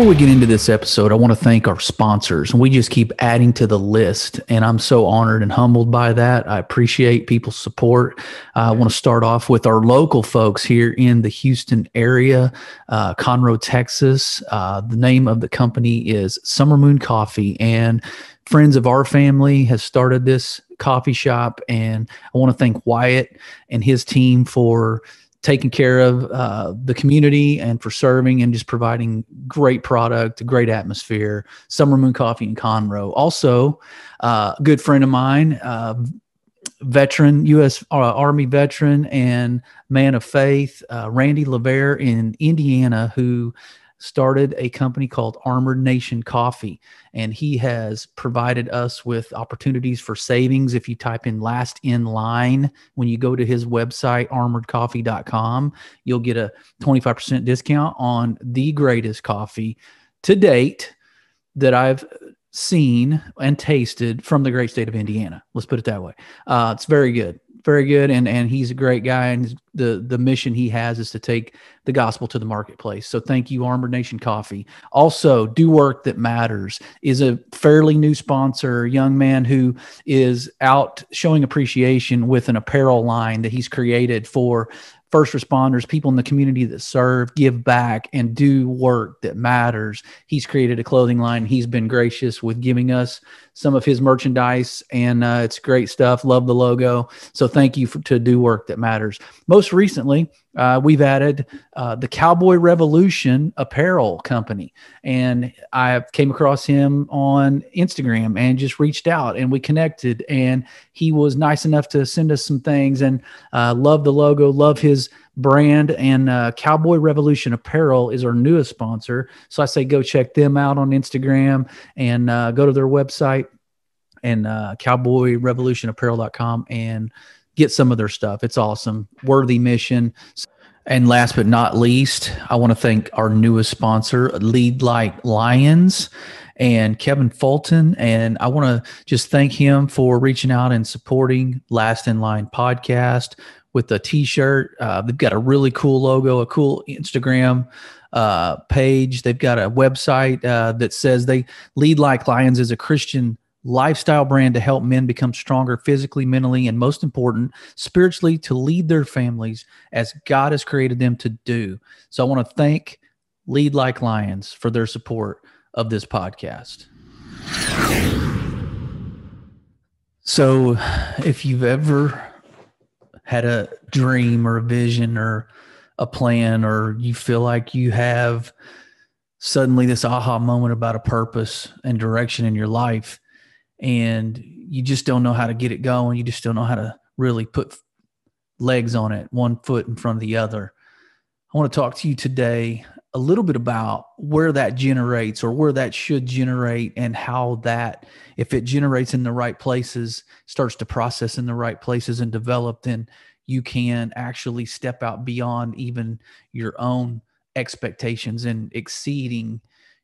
Before we get into this episode, I want to thank our sponsors. We just keep adding to the list, and I'm so honored and humbled by that. I appreciate people's support. I want to start off with our local folks here in the Houston area, Conroe, Texas. The name of the company is Summer Moon Coffee, and friends of our family has started this coffee shop, and I want to thank Wyatt and his team for taking care of the community and for serving and just providing great product, a great atmosphere. Summer Moon Coffee in Conroe. Also, a good friend of mine, veteran, U.S. Army veteran and man of faith, Randy LeVere in Indiana, who started a company called Armored Nation Coffee, and he has provided us with opportunities for savings. If you type in last in line, when you go to his website, armoredcoffee.com, you'll get a 25% discount on the greatest coffee to date that I've seen and tasted from the great state of Indiana. Let's put it that way. It's very good. Very good. And he's a great guy. And the mission he has is to take the gospel to the marketplace. So thank you, Armored Nation Coffee. Also, Do Work That Matters is a fairly new sponsor, a young man who is out showing appreciation with an apparel line that he's created for first responders, people in the community that serve, give back, and do work that matters. He's created a clothing line. He's been gracious with giving us some of his merchandise, and it's great stuff. Love the logo. So thank you to Do Work That Matters. Most recently, we've added the Cowboy Revolution apparel company, and I came across him on Instagram and just reached out, and we connected, and he was nice enough to send us some things, and love the logo, love his brand, and Cowboy Revolution Apparel is our newest sponsor. So I say go check them out on Instagram and go to their website and cowboyrevolutionapparel.com and get some of their stuff. It's awesome. Worthy mission. And last but not least, I want to thank our newest sponsor, Lead Like Lions, and Kevin Fulton. And I want to just thank him for reaching out and supporting Last in Line podcast with a t-shirt. They've got a really cool logo, a cool Instagram page. They've got a website that says they Lead Like Lions is a Christian lifestyle brand to help men become stronger physically, mentally, and most important, spiritually, to lead their families as God has created them to do. So I want to thank Lead Like Lions for their support of this podcast. So if you've ever had a dream or a vision or a plan, or you feel like you have suddenly this aha moment about a purpose and direction in your life, and you just don't know how to get it going, you just don't know how to really put legs on it, one foot in front of the other, I want to talk to you today a little bit about where that generates, or where that should generate, and how that, if it generates in the right places, starts to process in the right places and develop, then you can actually step out beyond even your own expectations and exceeding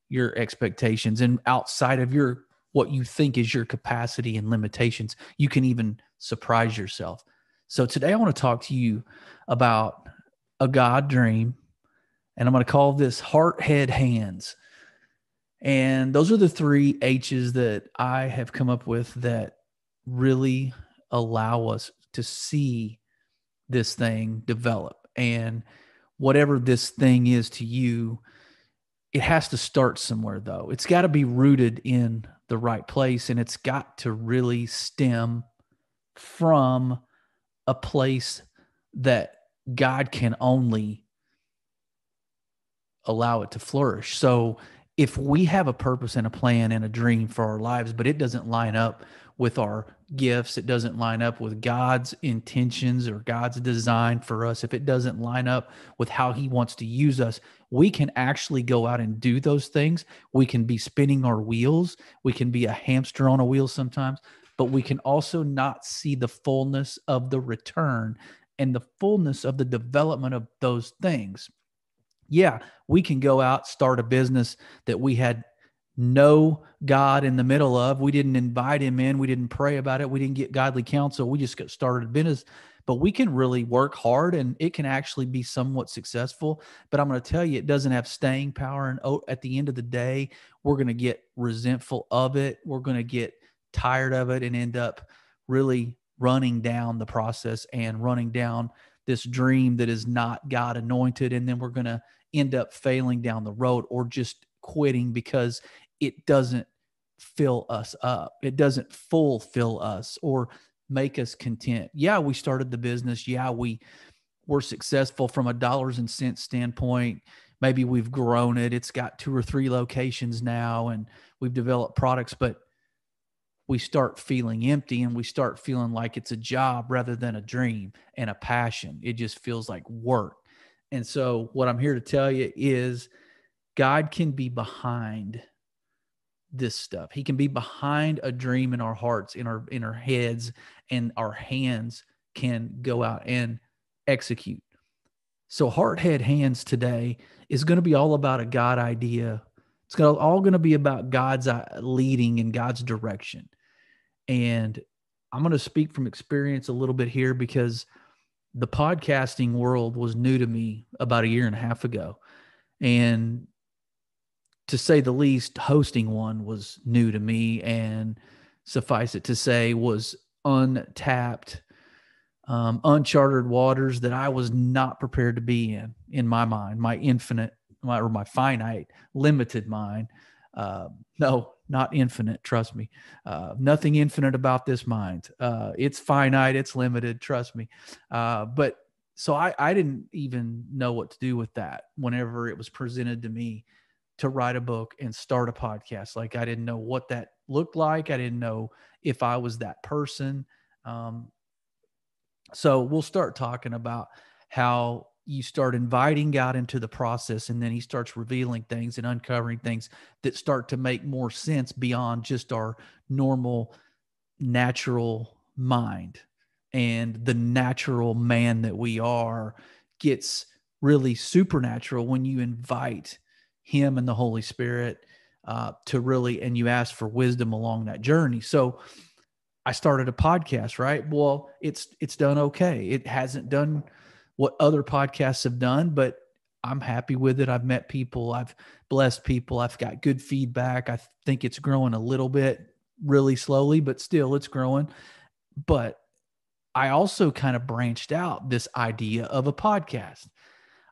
your expectations, and outside of what you think is your capacity and limitations. You can even surprise yourself. So today I want to talk to you about a God dream, and I'm going to call this heart, head, hands. And those are the 3 H's that I have come up with that really allow us to see this thing develop. And whatever this thing is to you, it has to start somewhere, though. It's got to be rooted in the right place, and it's got to really stem from a place that God can only allow it to flourish. So if we have a purpose and a plan and a dream for our lives, but it doesn't line up with our gifts, it doesn't line up with God's intentions or God's design for us, if it doesn't line up with how he wants to use us, we can actually go out and do those things. We can be spinning our wheels. We can be a hamster on a wheel sometimes, but we can also not see the fullness of the return and the fullness of the development of those things. Yeah, we can go out, start a business that we had know God in the middle of. We didn't invite him in. We didn't pray about it. We didn't get godly counsel. We just got started a business. But we can really work hard and it can actually be somewhat successful. But I'm going to tell you, it doesn't have staying power. And at the end of the day, we're going to get resentful of it. We're going to get tired of it and end up really running down the process and running down this dream that is not God anointed. And then we're going to end up failing down the road or just quitting because it doesn't fill us up. It doesn't fulfill us or make us content. Yeah, we started the business. Yeah, we were successful from a dollars and cents standpoint. Maybe we've grown it. It's got 2 or 3 locations now and we've developed products, but we start feeling empty and we start feeling like it's a job rather than a dream and a passion. It just feels like work. And so what I'm here to tell you is God can be behind this stuff. He can be behind a dream in our hearts, in our heads, and our hands can go out and execute. So heart, head, hands today is going to be all about a God idea. It's all going to be about God's leading and God's direction. And I'm going to speak from experience a little bit here because the podcasting world was new to me about a year and a half ago. And to say the least, hosting one was new to me, and suffice it to say was untapped, uncharted waters that I was not prepared to be in my mind, my finite, limited mind. No, not infinite. Trust me. Nothing infinite about this mind. It's finite. It's limited. Trust me. But so I didn't even know what to do with that whenever it was presented to me to write a book and start a podcast. Like I didn't know what that looked like. I didn't know if I was that person. So we'll start talking about how you start inviting God into the process, and then he starts revealing things and uncovering things that start to make more sense beyond just our normal, natural mind. And the natural man that we are gets really supernatural when you invite him and the Holy Spirit to really, and you ask for wisdom along that journey. So I started a podcast, right? Well, it's done okay. It hasn't done what other podcasts have done, but I'm happy with it. I've met people, I've blessed people, I've got good feedback. I think it's growing a little bit, really slowly, but still it's growing. But I also kind of branched out this idea of a podcast.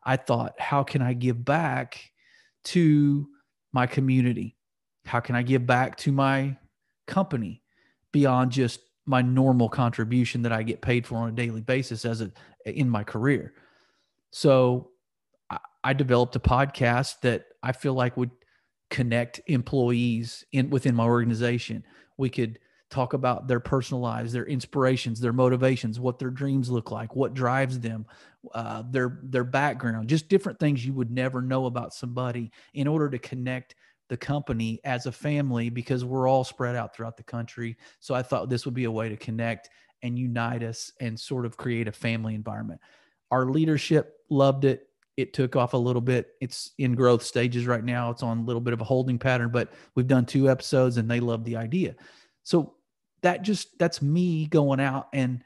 I thought, how can I give back to my community? How can I give back to my company beyond just my normal contribution that I get paid for on a daily basis in my career? So I developed a podcast that I feel like would connect employees within my organization. We could talk about their personal lives, their inspirations, their motivations, what their dreams look like, what drives them, their background, just different things you would never know about somebody in order to connect the company as a family, because we're all spread out throughout the country. So I thought this would be a way to connect and unite us and sort of create a family environment. Our leadership loved it. It took off a little bit. It's in growth stages right now. It's on a little bit of a holding pattern, but we've done 2 episodes and they love the idea. So that's me going out and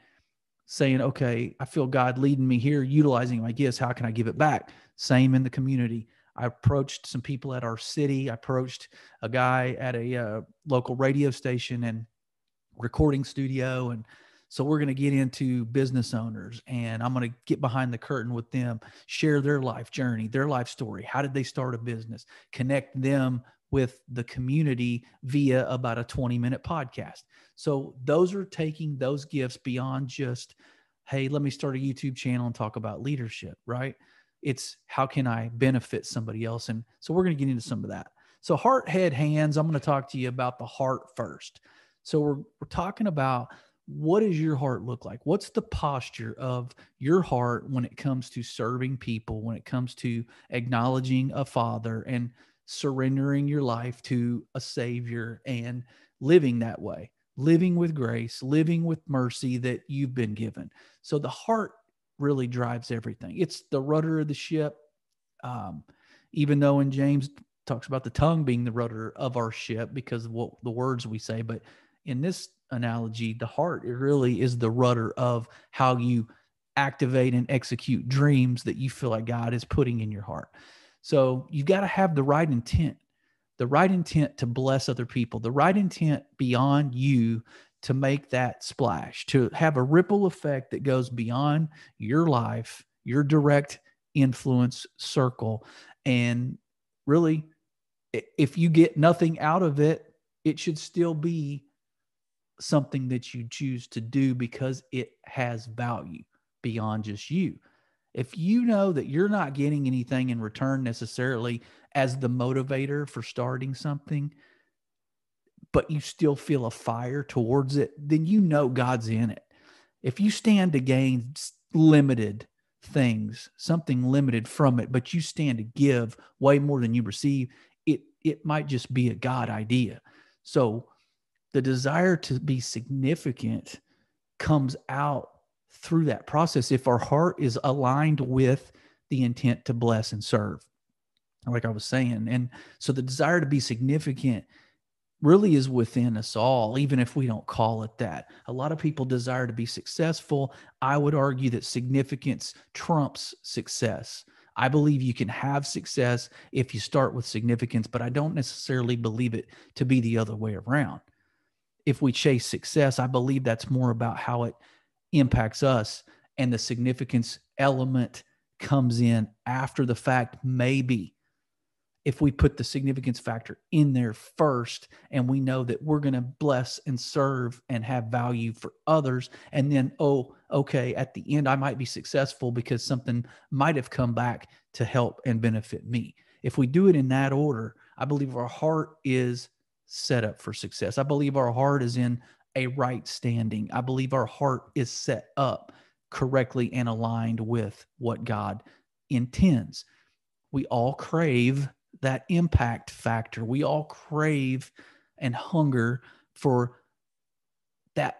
saying, okay, I feel God leading me here, utilizing my gifts. How can I give it back? Same in the community. I approached some people at our city. I approached a guy at a local radio station and recording studio. And so we're going to get into business owners, and I'm going to get behind the curtain with them, share their life journey, their life story. How did they start a business? Connect them with the community via about a 20-minute podcast. So those are taking those gifts beyond just, hey, let me start a YouTube channel and talk about leadership, right? It's how can I benefit somebody else? And so we're going to get into some of that. So heart, head, hands, I'm going to talk to you about the heart first. So we're talking about, what does your heart look like? What's the posture of your heart when it comes to serving people, when it comes to acknowledging a father and surrendering your life to a savior and living that way, living with grace, living with mercy that you've been given? So the heart really drives everything. It's the rudder of the ship. Even though in James talks about the tongue being the rudder of our ship because of what the words we say. But in this analogy, the heart, it really is the rudder of how you activate and execute dreams that you feel like God is putting in your heart. So you've got to have the right intent to bless other people, the right intent beyond you to make that splash, to have a ripple effect that goes beyond your life, your direct influence circle. And really, if you get nothing out of it, it should still be something that you choose to do because it has value beyond just you. If you know that you're not getting anything in return necessarily as the motivator for starting something, but you still feel a fire towards it, then you know God's in it. If you stand to gain limited things, something limited from it, but you stand to give way more than you receive, it might just be a God idea. So the desire to be significant comes out through that process if our heart is aligned with the intent to bless and serve, like I was saying. And so the desire to be significant really is within us all, even if we don't call it that. A lot of people desire to be successful. I would argue that significance trumps success. I believe you can have success if you start with significance, but I don't necessarily believe it to be the other way around. If we chase success, I believe that's more about how it impacts us, and the significance element comes in after the fact, maybe. If we put the significance factor in there first and we know that we're going to bless and serve and have value for others, and then, oh, okay, at the end, I might be successful because something might have come back to help and benefit me. If we do it in that order, I believe our heart is set up for success. I believe our heart is in a right standing. I believe our heart is set up correctly and aligned with what God intends. We all crave that impact factor. We all crave and hunger for that.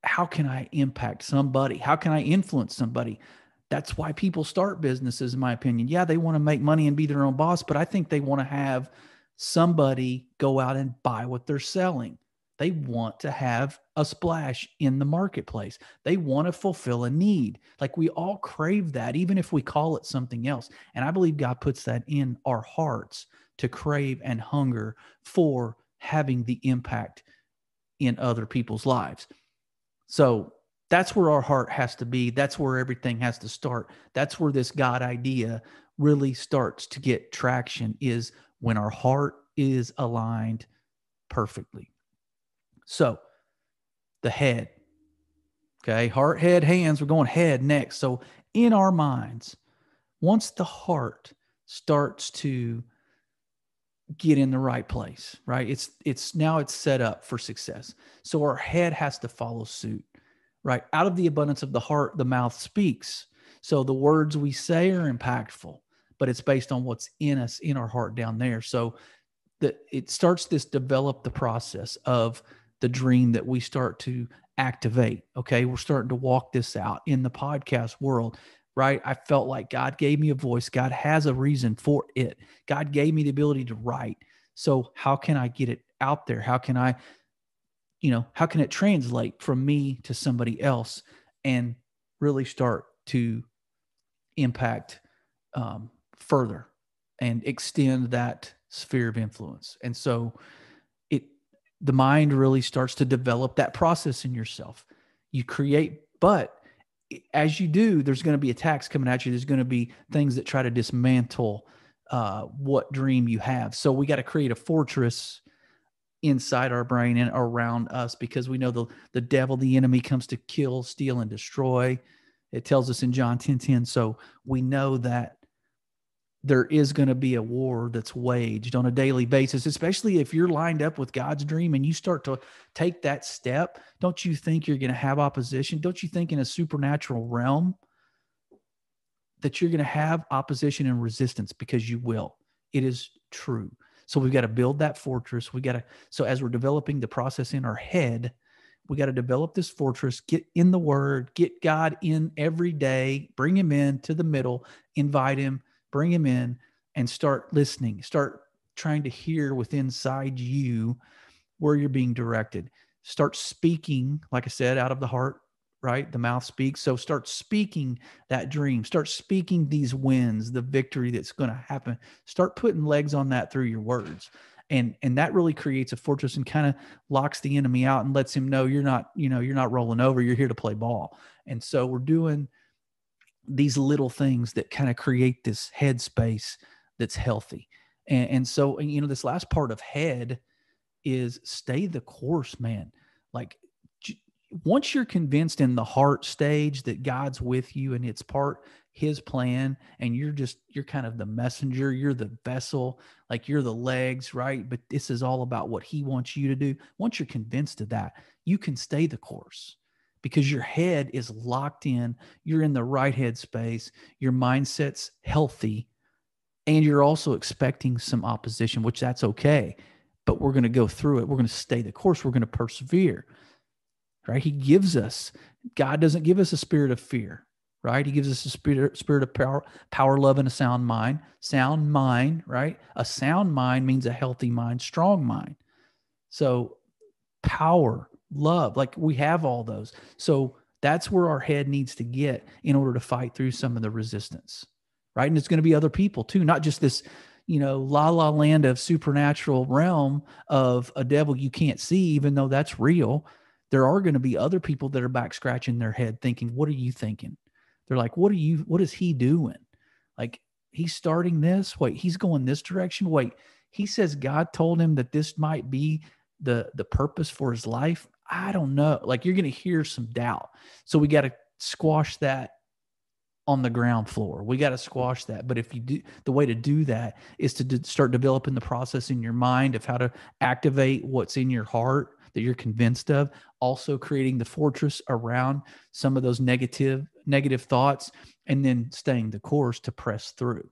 How can I impact somebody? How can I influence somebody? That's why people start businesses, in my opinion. Yeah, they want to make money and be their own boss, but I think they want to have somebody go out and buy what they're selling. They want to have a splash in the marketplace. They want to fulfill a need. Like, we all crave that, even if we call it something else. And I believe God puts that in our hearts to crave and hunger for having the impact in other people's lives. So that's where our heart has to be. That's where everything has to start. That's where this God idea really starts to get traction, is when our heart is aligned perfectly. So the head, okay, heart, head, hands, we're going head next. So in our minds, once the heart starts to get in the right place, right? It's now it's set up for success. So our head has to follow suit, right? Out of the abundance of the heart, the mouth speaks. So the words we say are impactful, but it's based on what's in us, in our heart down there. So that it starts this develop the process of the dream that we start to activate. Okay. We're starting to walk this out in the podcast world, right? I felt like God gave me a voice. God has a reason for it. God gave me the ability to write. So how can I get it out there? How can I, how can it translate from me to somebody else and really start to impact further and extend that sphere of influence? And so the mind really starts to develop that process in yourself. You create, but as you do, there's going to be attacks coming at you. There's going to be things that try to dismantle what dream you have. So we got to create a fortress inside our brain and around us, because we know the devil, the enemy, comes to kill, steal, and destroy. It tells us in John 10:10. So we know that there is going to be a war that's waged on a daily basis, especially if you're lined up with God's dream and you start to take that step. Don't you think you're going to have opposition? Don't you think in a supernatural realm that you're going to have opposition and resistance? Because you will. It is true. So we've got to build that fortress. So as we're developing the process in our head, we got to develop this fortress, get in the word, get God in every day, bring him in to the middle, invite him, bring him in, and start listening, start trying to hear within inside you where you're being directed. Start speaking, like I said, out of the heart, right? The mouth speaks. So start speaking that dream. Start speaking these wins, the victory that's going to happen. Start putting legs on that through your words. And that really creates a fortress and kind of locks the enemy out and lets him know you're not, you're not rolling over. You're here to play ball. And so we're doing these little things that kind of create this headspace that's healthy. And so, this last part of head is stay the course, man. Like once you're convinced in the heart stage that God's with you and it's part his plan, and you're kind of the messenger, you're the vessel, like you're the legs, right? But this is all about what he wants you to do. Once you're convinced of that, you can stay the course because your head is locked in. You're in the right head space. Your mindset's healthy, and you're also expecting some opposition, which that's okay. But we're going to go through it. We're going to stay the course. We're going to persevere, right? God doesn't give us a spirit of fear, right? He gives us a spirit of power, love, and a sound mind. Sound mind, right? A sound mind means a healthy mind, strong mind. So power, love, like we have all those. So that's where our head needs to get in order to fight through some of the resistance, right? And it's going to be other people too, not just this, la la land of supernatural realm of a devil you can't see, even though that's real. There are going to be other people that are back scratching their head thinking, what are you thinking? They're like, what is he doing? Like, he's starting this. Wait, he's going this direction. Wait, he says God told him that this might be the purpose for his life. I don't know. Like, you're going to hear some doubt. So we got to squash that on the ground floor. We got to squash that. But if you do, the way to do that is to start developing the process in your mind of how to activate what's in your heart that you're convinced of, also creating the fortress around some of those negative thoughts, and then staying the course to press through.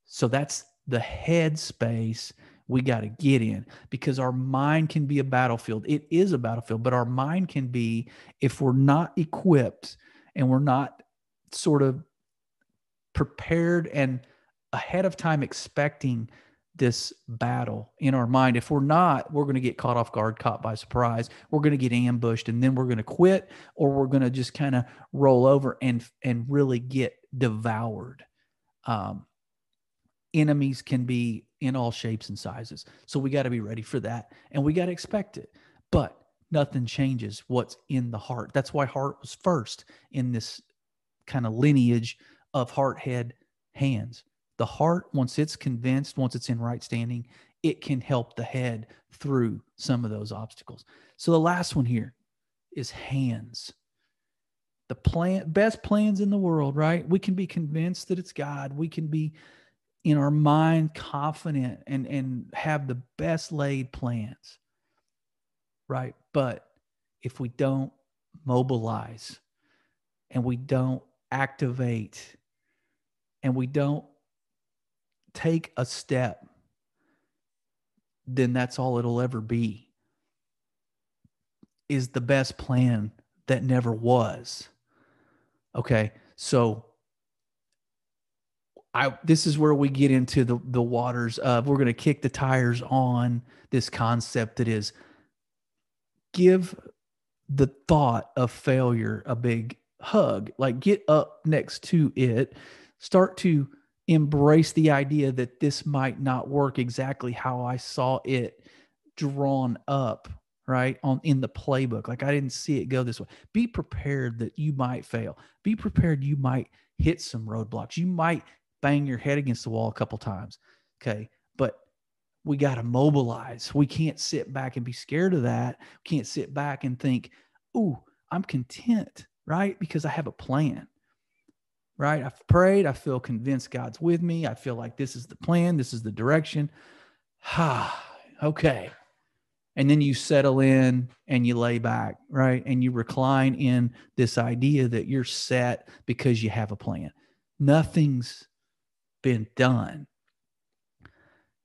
So that's the head space we got to get in, because our mind can be a battlefield. It is a battlefield, but our mind can be, if we're not equipped and we're not sort of prepared and ahead of time expecting this battle in our mind. If we're not, we're going to get caught off guard, caught by surprise. We're going to get ambushed, and then we're going to quit, or we're going to just kind of roll over and really get devoured. Enemies can be in all shapes and sizes. So we got to be ready for that, and we got to expect it. But nothing changes what's in the heart. That's why heart was first in this kind of lineage of heart, head, hands. The heart, once it's convinced, once it's in right standing, it can help the head through some of those obstacles. So the last one here is hands. The best plans in the world, right? We can be convinced that it's God. We can be in our mind confident and have the best laid plans, right? But if we don't mobilize and we don't activate and we don't take a step, then that's all it'll ever be, is the best plan that never was. Okay, so this is where we get into the waters of, we're going to kick the tires on this concept that is, give the thought of failure a big hug. Like, get up next to it, start to embrace the idea that this might not work exactly how I saw it drawn up, right? In the playbook. Like, I didn't see it go this way. Be prepared that you might fail. Be prepared you might hit some roadblocks. You might bang your head against the wall a couple times. Okay. But we got to mobilize. We can't sit back and be scared of that. We can't sit back and think, ooh, I'm content, right? Because I have a plan, right? I've prayed. I feel convinced God's with me. I feel like this is the plan. This is the direction. Okay. And then you settle in and you lay back, right? And you recline in this idea that you're set because you have a plan. Nothing's been done.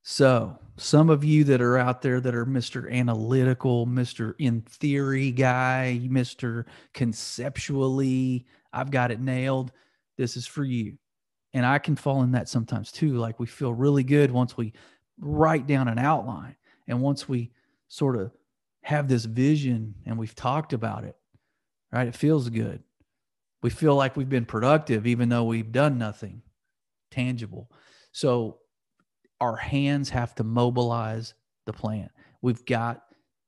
So some of you that are out there that are Mr. Analytical, Mr. In theory guy, Mr. Conceptually, I've got it nailed. This is for you. And I can fall in that sometimes too. Like, we feel really good once we write down an outline. And once we sort of have this vision and we've talked about it, right, it feels good. We feel like we've been productive, even though we've done nothing tangible. So our hands have to mobilize the plan. We've got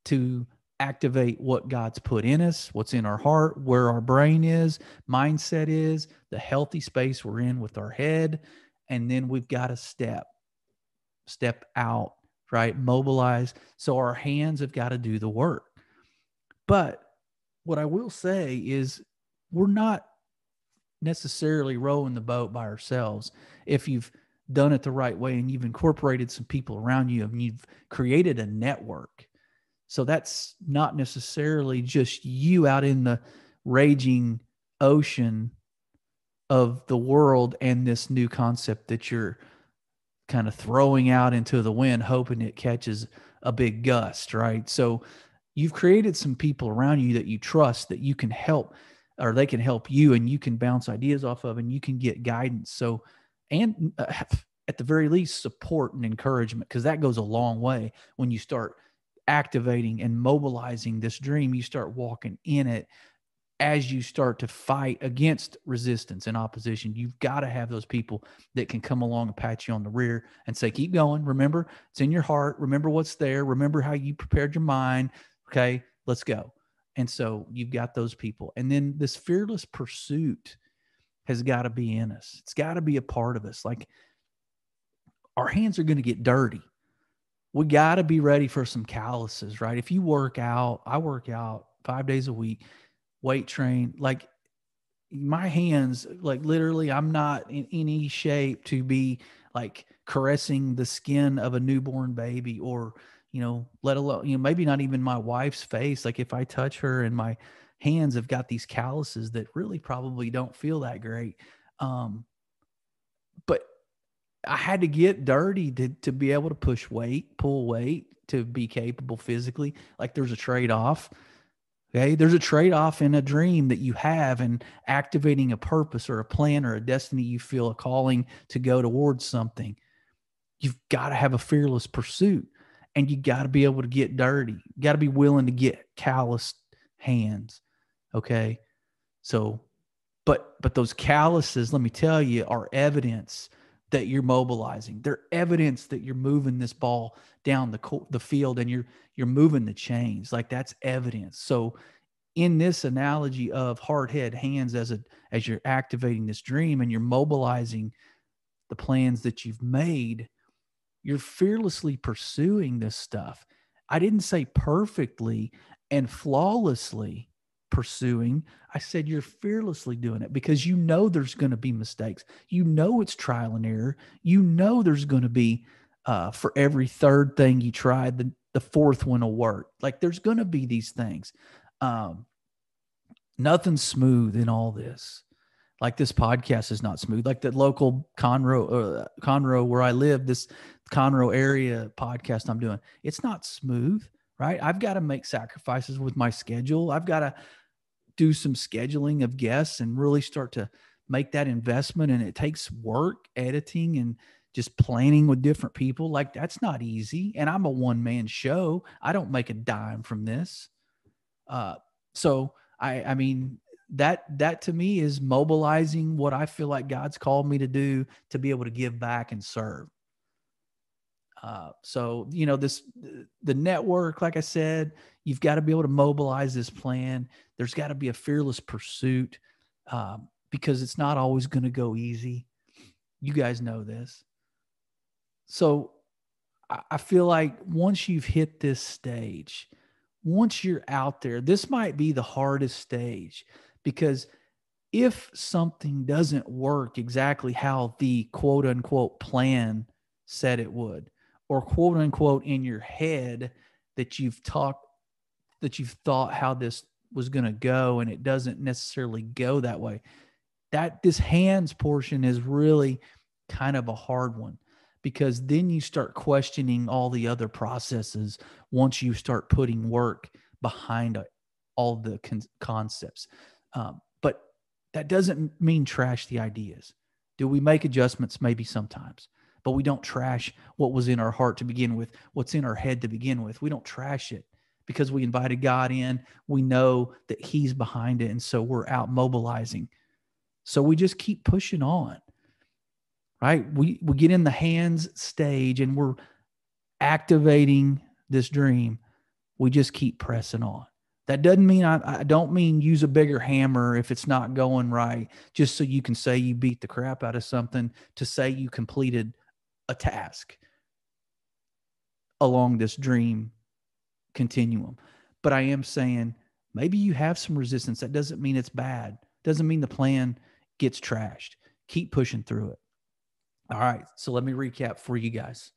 to activate what God's put in us, what's in our heart, where our brain is, mindset is, the healthy space we're in with our head. And then we've got to step out, right? Mobilize. So our hands have got to do the work. But what I will say is we're not necessarily rowing the boat by ourselves. If you've done it the right way and you've incorporated some people around you and you've created a network. So that's not necessarily just you out in the raging ocean of the world and this new concept that you're kind of throwing out into the wind, hoping it catches a big gust, right? So you've created some people around you that you trust, that you can help, or they can help you, and you can bounce ideas off of, and you can get guidance. So, and at the very least, support and encouragement, because that goes a long way. When you start activating and mobilizing this dream, you start walking in it. As you start to fight against resistance and opposition, you've got to have those people that can come along and pat you on the rear and say, keep going. Remember, it's in your heart. Remember what's there. Remember how you prepared your mind. Okay, let's go. And so you've got those people. And then this fearless pursuit has got to be in us. It's got to be a part of us. Like, our hands are going to get dirty. We got to be ready for some calluses, right? If you work out, I work out 5 days a week, weight train, like my hands, like literally, I'm not in any shape to be like caressing the skin of a newborn baby, or, let alone, maybe not even my wife's face. Like if I touch her and my hands have got these calluses that really probably don't feel that great. But I had to get dirty to be able to push weight, pull weight, to be capable physically. Like there's a trade-off. Okay. There's a trade-off in a dream that you have and activating a purpose or a plan or a destiny. You feel a calling to go towards something. You've got to have a fearless pursuit, and you got to be able to get dirty. You got to be willing to get calloused hands. Okay. So, but those calluses, let me tell you, are evidence that you're mobilizing. They're evidence that you're moving this ball down the field, and you're moving the chains. Like that's evidence. So in this analogy of hard head hands, as you're activating this dream and you're mobilizing the plans that you've made, you're fearlessly pursuing this stuff. I didn't say perfectly and flawlessly pursuing. I said you're fearlessly doing it, because there's going to be mistakes. It's trial and error. There's going to be, for every third thing you tried, the fourth one will work. Like there's going to be these things. Nothing's smooth in all this. Like this podcast is not smooth. Like the local Conroe where I live, this Conroe area podcast I'm doing, it's not smooth, right? I've got to make sacrifices with my schedule. I've got to do some scheduling of guests and really start to make that investment. And it takes work, editing, and just planning with different people. Like that's not easy. And I'm a one-man show. I don't make a dime from this. So I mean, that to me is mobilizing what I feel like God's called me to do, to be able to give back and serve. So, the network, like I said, you've got to be able to mobilize this plan. There's got to be a fearless pursuit, because it's not always going to go easy. You guys know this. So I feel like once you've hit this stage, once you're out there, this might be the hardest stage, because if something doesn't work exactly how the quote unquote plan said it would, or quote unquote in your head that you've thought how this was going to go, and it doesn't necessarily go that way, that this hands portion is really kind of a hard one, because then you start questioning all the other processes once you start putting work behind all the concepts. But that doesn't mean trash the ideas. Do we make adjustments? Maybe sometimes. but we don't trash what was in our heart to begin with, what's in our head to begin with. We don't trash it because we invited God in. We know that he's behind it. And so we're out mobilizing. So we just keep pushing on, right? We get in the hands stage and we're activating this dream. We just keep pressing on. That doesn't mean I don't mean use a bigger hammer if it's not going right, just so you can say you beat the crap out of something, to say you completed a task along this dream continuum. But I am saying maybe you have some resistance. That doesn't mean it's bad. Doesn't mean the plan gets trashed. Keep pushing through it. All right. So let me recap for you guys.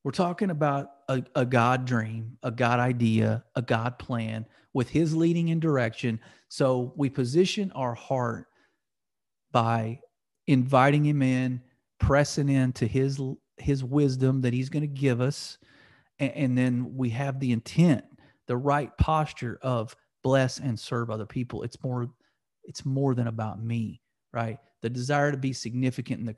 We're talking about a God dream, a God idea, a God plan with his leading and direction. So we position our heart by inviting him in, pressing into his wisdom that he's going to give us. And then we have the intent, the right posture of bless and serve other people. It's more than about me, right? The desire to be significant and the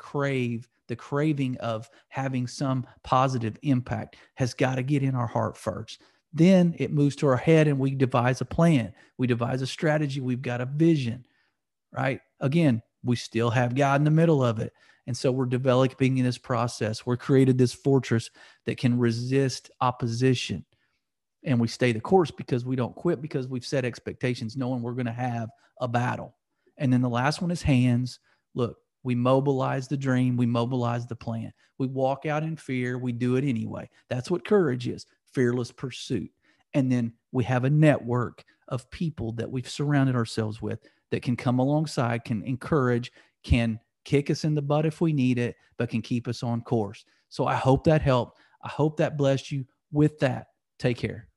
craving of having some positive impact has got to get in our heart first. Then it moves to our head and we devise a plan. We devise a strategy. We've got a vision, right? Again, we still have God in the middle of it. And so we're developing in this process. We're created this fortress that can resist opposition. And we stay the course because we don't quit, because we've set expectations knowing we're going to have a battle. And then the last one is hands. Look, we mobilize the dream. We mobilize the plan. We walk out in fear. We do it anyway. That's what courage is, fearless pursuit. And then we have a network of people that we've surrounded ourselves with that can come alongside, can encourage, can kick us in the butt if we need it, but can keep us on course. So I hope that helped. I hope that blessed you. With that, take care.